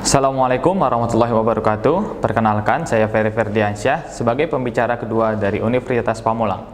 Assalamualaikum warahmatullahi wabarakatuh. Perkenalkan, saya Ferry Ferdiansyah sebagai pembicara kedua dari Universitas Pamulang.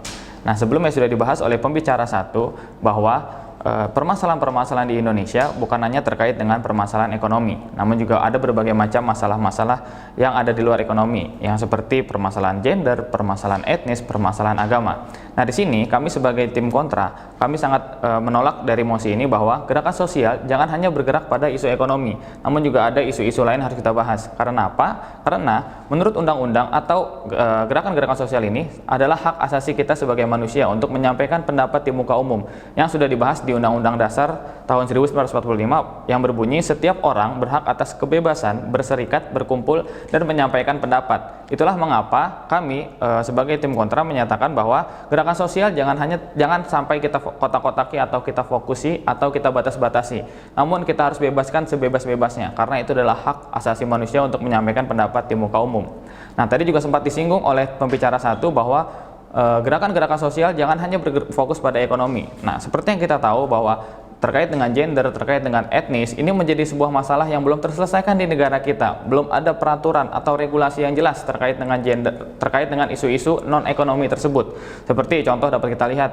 Nah, sebelumnya sudah dibahas oleh pembicara satu bahwa permasalahan-permasalahan di Indonesia bukan hanya terkait dengan permasalahan ekonomi, namun juga ada berbagai macam masalah-masalah yang ada di luar ekonomi, yang seperti permasalahan gender, permasalahan etnis, permasalahan agama. Nah, di sini kami sebagai tim kontra, kami sangat menolak dari mosi ini bahwa gerakan sosial jangan hanya bergerak pada isu ekonomi, namun juga ada isu-isu lain harus kita bahas. Karena apa? Karena menurut undang-undang atau gerakan-gerakan sosial ini adalah hak asasi kita sebagai manusia untuk menyampaikan pendapat di muka umum yang sudah dibahas di Undang-Undang Dasar tahun 1945 yang berbunyi setiap orang berhak atas kebebasan berserikat, berkumpul, dan menyampaikan pendapat. Itulah mengapa kami sebagai tim kontra menyatakan bahwa gerakan sosial jangan sampai kita kotak-kotaki atau kita fokusi atau kita batas-batasi. Namun kita harus bebaskan sebebas-bebasnya karena itu adalah hak asasi manusia untuk menyampaikan pendapat di muka umum. Nah, tadi juga sempat disinggung oleh pembicara satu bahwa gerakan-gerakan sosial jangan hanya berfokus pada ekonomi. Nah, seperti yang kita tahu bahwa terkait dengan gender, terkait dengan etnis, ini menjadi sebuah masalah yang belum terselesaikan di negara kita. Belum ada peraturan atau regulasi yang jelas terkait dengan gender, terkait dengan isu-isu non-ekonomi tersebut. Seperti contoh dapat kita lihat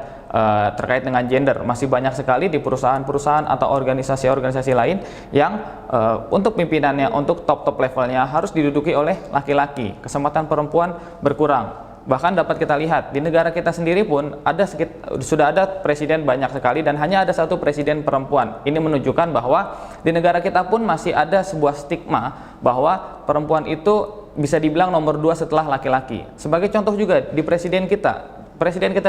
terkait dengan gender, masih banyak sekali di perusahaan-perusahaan atau organisasi-organisasi lain yang untuk pimpinannya, untuk top-top levelnya harus diduduki oleh laki-laki. Kesempatan perempuan berkurang. Bahkan dapat kita lihat di negara kita sendiri pun sudah ada presiden banyak sekali dan hanya ada satu presiden perempuan. Ini menunjukkan bahwa di negara kita pun masih ada sebuah stigma bahwa perempuan itu bisa dibilang nomor 2 setelah laki-laki. Sebagai contoh juga di presiden kita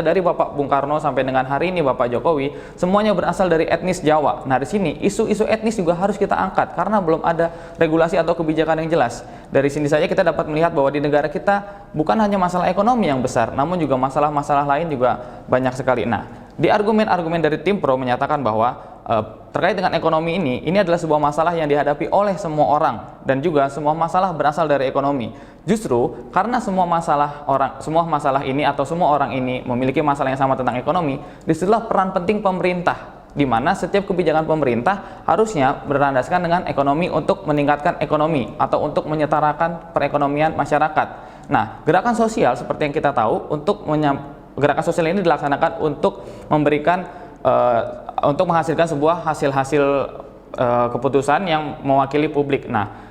dari Bapak Bung Karno sampai dengan hari ini Bapak Jokowi, semuanya berasal dari etnis Jawa. Nah, di sini isu-isu etnis juga harus kita angkat karena belum ada regulasi atau kebijakan yang jelas. Dari sini saja kita dapat melihat bahwa di negara kita bukan hanya masalah ekonomi yang besar, namun juga masalah-masalah lain juga banyak sekali. Nah, di argumen-argumen dari tim pro menyatakan bahwa terkait dengan ekonomi ini adalah sebuah masalah yang dihadapi oleh semua orang dan juga semua masalah berasal dari ekonomi. Justru karena semua masalah ini atau semua orang ini memiliki masalah yang sama tentang ekonomi, disitulah peran penting pemerintah, di mana setiap kebijakan pemerintah harusnya berlandaskan dengan ekonomi untuk meningkatkan ekonomi atau untuk menyetarakan perekonomian masyarakat. Nah, gerakan sosial seperti yang kita tahu gerakan sosial ini dilaksanakan untuk untuk menghasilkan sebuah hasil-hasil keputusan yang mewakili publik. Nah,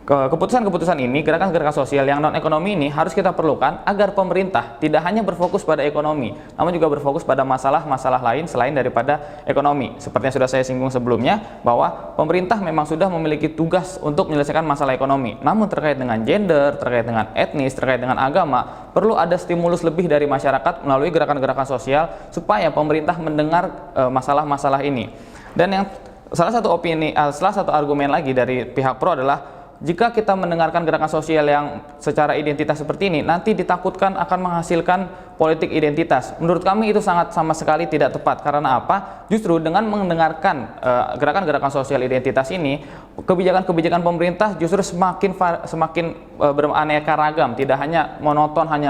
keputusan-keputusan ini, gerakan-gerakan sosial yang non-ekonomi ini harus kita perlukan agar pemerintah tidak hanya berfokus pada ekonomi, namun juga berfokus pada masalah-masalah lain selain daripada ekonomi. Seperti yang sudah saya singgung sebelumnya, bahwa pemerintah memang sudah memiliki tugas untuk menyelesaikan masalah ekonomi. Namun terkait dengan gender, terkait dengan etnis, terkait dengan agama, perlu ada stimulus lebih dari masyarakat melalui gerakan-gerakan sosial supaya pemerintah mendengar masalah-masalah ini. Dan salah satu argumen lagi dari pihak pro adalah jika kita mendengarkan gerakan sosial yang secara identitas seperti ini, nanti ditakutkan akan menghasilkan politik identitas. Menurut kami itu sama sekali tidak tepat. Karena apa? Justru dengan mendengarkan gerakan-gerakan sosial identitas ini, kebijakan-kebijakan pemerintah justru semakin beraneka ragam, tidak hanya monoton, hanya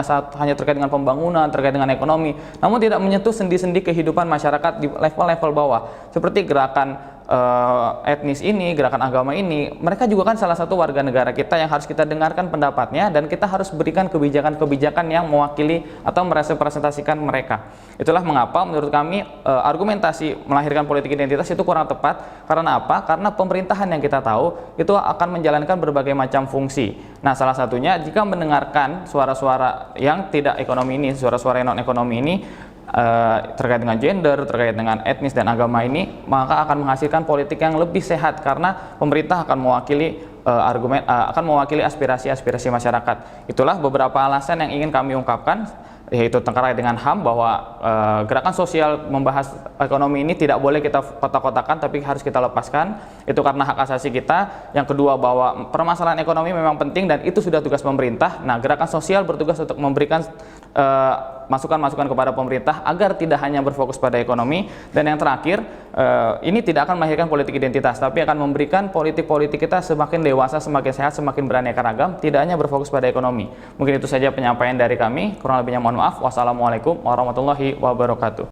terkait dengan pembangunan, terkait dengan ekonomi, namun tidak menyentuh sendi-sendi kehidupan masyarakat di level-level bawah. Seperti gerakan etnis ini, gerakan agama ini, mereka juga kan salah satu warga negara kita yang harus kita dengarkan pendapatnya dan kita harus berikan kebijakan-kebijakan yang mewakili atau merepresentasikan mereka. Itulah mengapa menurut kami argumentasi melahirkan politik identitas itu kurang tepat. Karena apa? Karena pemerintahan yang kita tahu itu akan menjalankan berbagai macam fungsi. Nah, salah satunya jika mendengarkan suara-suara yang tidak ekonomi ini, suara-suara yang non ekonomi ini, terkait dengan gender, terkait dengan etnis dan agama ini, maka akan menghasilkan politik yang lebih sehat karena pemerintah akan mewakili aspirasi-aspirasi masyarakat. Itulah beberapa alasan yang ingin kami ungkapkan, yaitu terkait dengan HAM bahwa gerakan sosial membahas ekonomi ini tidak boleh kita kotak-kotakan tapi harus kita lepaskan. Itu karena hak asasi kita. Yang kedua, bahwa permasalahan ekonomi memang penting dan itu sudah tugas pemerintah. Nah, gerakan sosial bertugas untuk memberikan masukan-masukan kepada pemerintah agar tidak hanya berfokus pada ekonomi. Dan yang terakhir, ini tidak akan melahirkan politik identitas, tapi akan memberikan politik-politik kita semakin dewasa, semakin sehat, semakin beraneka ragam, tidak hanya berfokus pada ekonomi. Mungkin itu saja penyampaian dari kami, kurang lebihnya mohon maaf. Wassalamualaikum warahmatullahi wabarakatuh.